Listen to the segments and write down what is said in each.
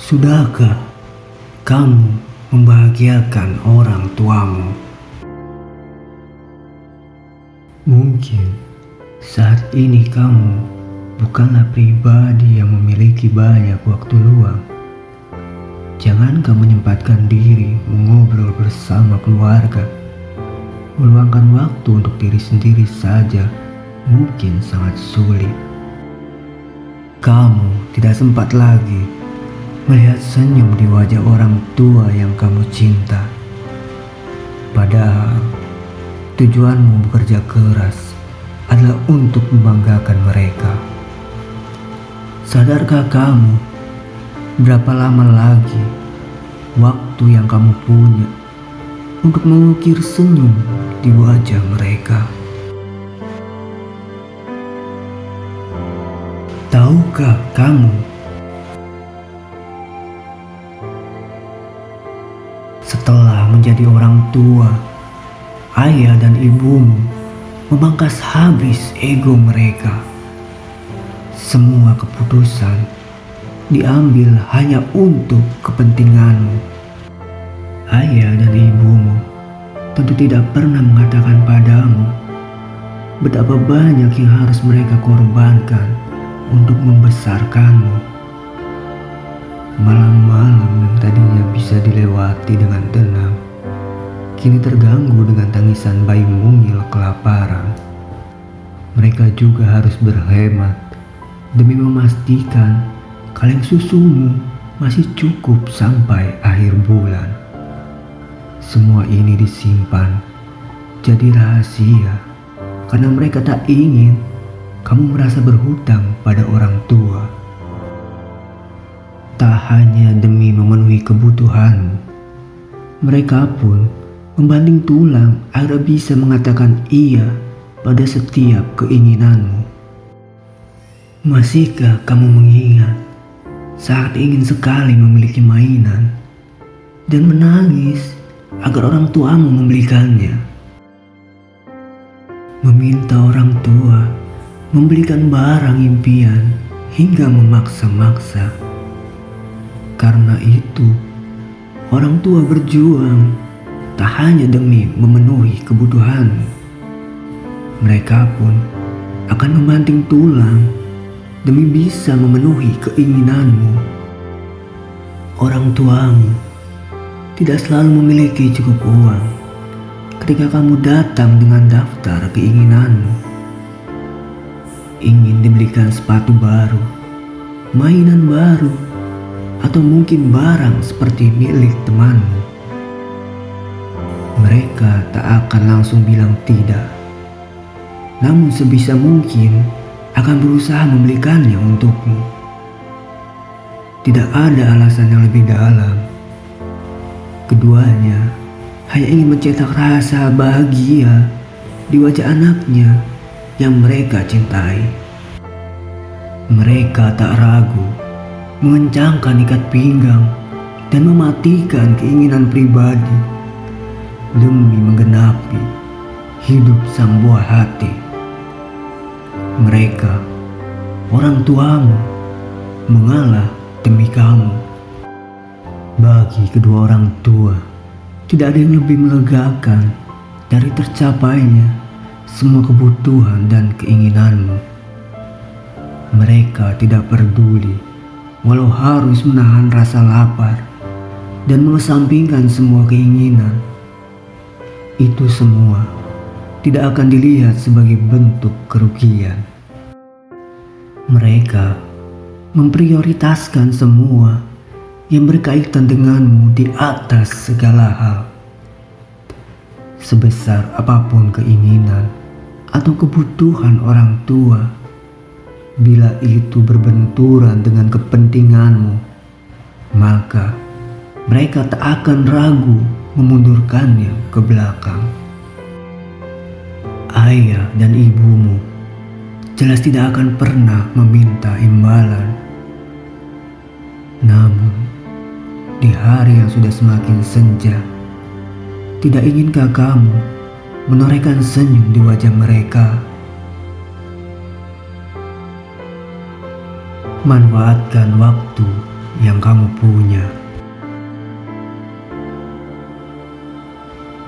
Sudahkah kamu membahagiakan orang tuamu? Mungkin saat ini kamu bukanlah pribadi yang memiliki banyak waktu luang. Jangankah menyempatkan diri mengobrol bersama keluarga? Meluangkan waktu untuk diri sendiri saja mungkin sangat sulit. Kamu tidak sempat lagi melihat senyum di wajah orang tua yang kamu cinta. Padahal tujuanmu bekerja keras adalah untuk membanggakan mereka. Sadarkah kamu berapa lama lagi waktu yang kamu punya untuk mengukir senyum di wajah mereka? Tahukah kamu, setelah menjadi orang tua, ayah dan ibumu memangkas habis ego mereka. Semua keputusan diambil hanya untuk kepentinganmu. Ayah dan ibumu tentu tidak pernah mengatakan padamu betapa banyak yang harus mereka korbankan untuk membesarkanmu. Malam-malam yang tadinya bisa dilewati dengan tenang, kini terganggu dengan tangisan bayi mungil kelaparan. Mereka juga harus berhemat demi memastikan kaleng susumu masih cukup sampai akhir bulan. Semua ini disimpan jadi rahasia karena mereka tak ingin kamu merasa berhutang pada orang tua. Tak hanya demi memenuhi kebutuhanmu, mereka pun membanting tulang agar bisa mengatakan iya pada setiap keinginanmu. Masihkah kamu mengingat saat ingin sekali memiliki mainan dan menangis agar orang tuamu membelikannya? Meminta orang tua membelikan barang impian hingga memaksa-maksa. Karena itu, orang tua berjuang tak hanya demi memenuhi kebutuhanmu. Mereka pun akan membanting tulang demi bisa memenuhi keinginanmu. Orang tuamu tidak selalu memiliki cukup uang ketika kamu datang dengan daftar keinginanmu. Ingin dibelikan sepatu baru, mainan baru, atau mungkin barang seperti milik temanmu. Mereka tak akan langsung bilang tidak, namun sebisa mungkin akan berusaha membelikannya untukmu. Tidak ada alasan yang lebih dalam. Keduanya hanya ingin mencetak rasa bahagia di wajah anaknya yang mereka cintai. Mereka tak ragu mengencangkan ikat pinggang dan mematikan keinginan pribadi demi menggenapi hidup sang buah hati. Mereka, orang tuamu, mengalah demi kamu. Bagi kedua orang tua, tidak ada yang lebih melegakan dari tercapainya semua kebutuhan dan keinginanmu. Mereka tidak peduli walau harus menahan rasa lapar dan mengesampingkan semua keinginan. Itu semua tidak akan dilihat sebagai bentuk kerugian. Mereka memprioritaskan semua yang berkaitan denganmu di atas segala hal. Sebesar apapun keinginan atau kebutuhan orang tua, bila itu berbenturan dengan kepentinganmu, maka mereka tak akan ragu memundurkannya ke belakang. Ayah dan ibumu jelas tidak akan pernah meminta imbalan. Namun, di hari yang sudah semakin senja, tidak inginkah kamu menorehkan senyum di wajah mereka? Manfaatkan waktu yang kamu punya.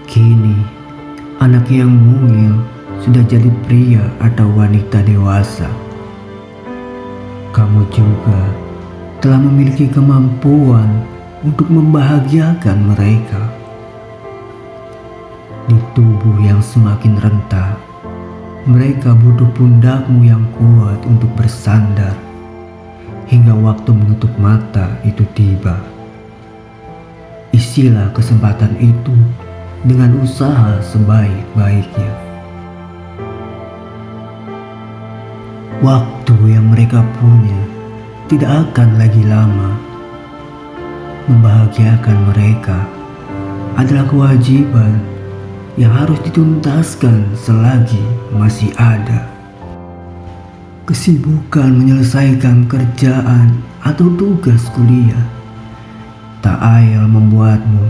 Kini, anak yang mungil sudah jadi pria atau wanita dewasa. Kamu juga telah memiliki kemampuan untuk membahagiakan mereka. Di tubuh yang semakin renta, mereka butuh pundakmu yang kuat untuk bersandar hingga waktu menutup mata itu tiba. Isilah kesempatan itu dengan usaha sebaik-baiknya. Waktu yang mereka punya tidak akan lagi lama. Membahagiakan mereka adalah kewajiban yang harus dituntaskan selagi masih ada. Kesibukan menyelesaikan kerjaan atau tugas kuliah tak ayal membuatmu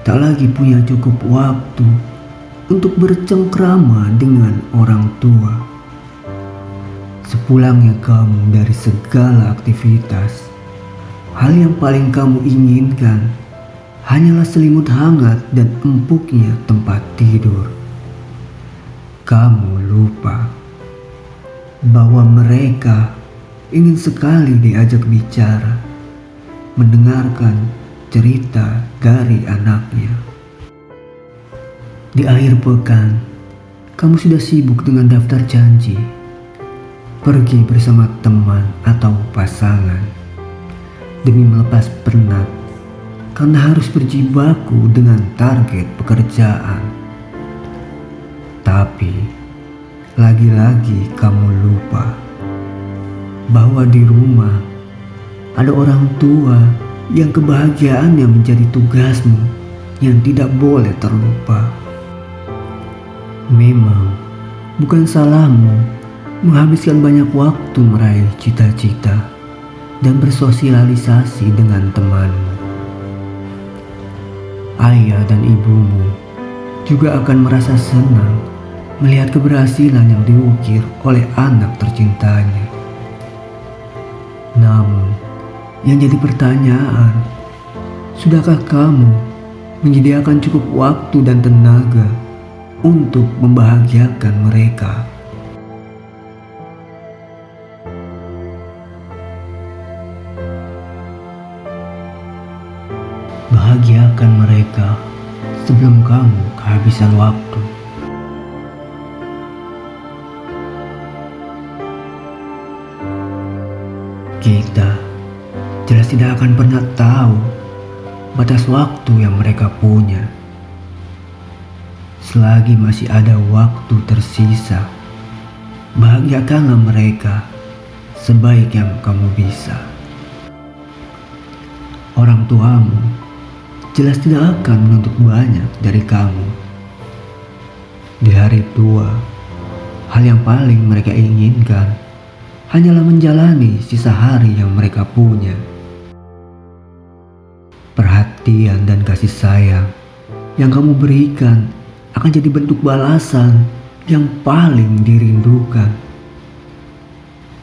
tak lagi punya cukup waktu untuk bercengkrama dengan orang tua. Sepulangnya kamu dari segala aktivitas, hal yang paling kamu inginkan hanyalah selimut hangat dan empuknya tempat tidur. Kamu lupa bahwa mereka ingin sekali diajak bicara, mendengarkan cerita dari anaknya. Di akhir pekan, kamu sudah sibuk dengan daftar janji, pergi bersama teman atau pasangan, demi melepas penat karena harus berjibaku dengan target pekerjaan. Tapi, lagi-lagi kamu lupa bahwa di rumah ada orang tua yang kebahagiaannya menjadi tugasmu yang tidak boleh terlupa. Memang bukan salahmu menghabiskan banyak waktu meraih cita-cita dan bersosialisasi dengan temanmu. Ayah dan ibumu juga akan merasa senang melihat keberhasilan yang diukir oleh anak tercintanya. Namun, yang jadi pertanyaan, sudahkah kamu menyediakan cukup waktu dan tenaga untuk membahagiakan mereka? Bahagiakan mereka sebelum kamu kehabisan waktu. Kita jelas tidak akan pernah tahu batas waktu yang mereka punya. Selagi masih ada waktu tersisa, bahagiakanlah mereka sebaik yang kamu bisa. Orang tuamu jelas tidak akan menuntut banyak dari kamu. Di hari tua, hal yang paling mereka inginkan hanyalah menjalani sisa hari yang mereka punya. Perhatian dan kasih sayang yang kamu berikan akan jadi bentuk balasan yang paling dirindukan.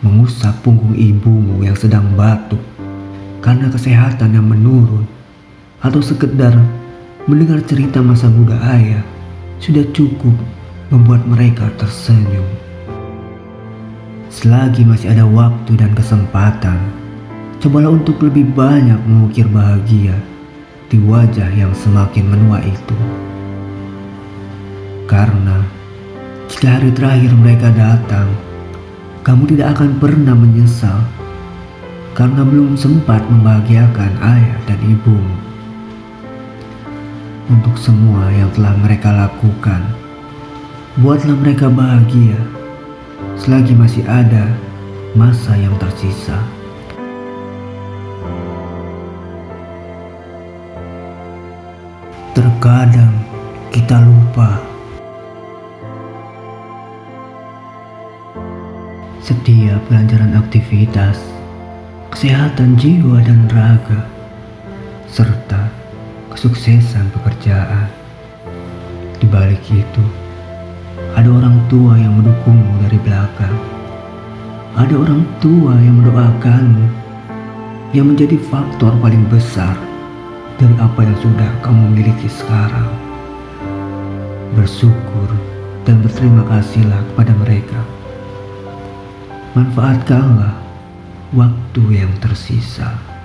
Mengusap punggung ibumu yang sedang batuk karena kesehatan yang menurun, atau sekedar mendengar cerita masa muda ayah sudah cukup membuat mereka tersenyum. Selagi masih ada waktu dan kesempatan, cobalah untuk lebih banyak mengukir bahagia di wajah yang semakin menua itu. Karena jika hari terakhir mereka datang, kamu tidak akan pernah menyesal karena belum sempat membahagiakan ayah dan ibumu. Untuk semua yang telah mereka lakukan, buatlah mereka bahagia selagi masih ada masa yang tersisa. Terkadang kita lupa setiap kelancaran aktivitas, kesehatan jiwa dan raga, serta kesuksesan pekerjaan. Di balik itu, ada orang tua yang mendukungmu dari belakang. Ada orang tua yang mendoakanmu yang menjadi faktor paling besar dari apa yang sudah kamu miliki sekarang. Bersyukur dan berterima kasihlah kepada mereka. Manfaatkanlah waktu yang tersisa.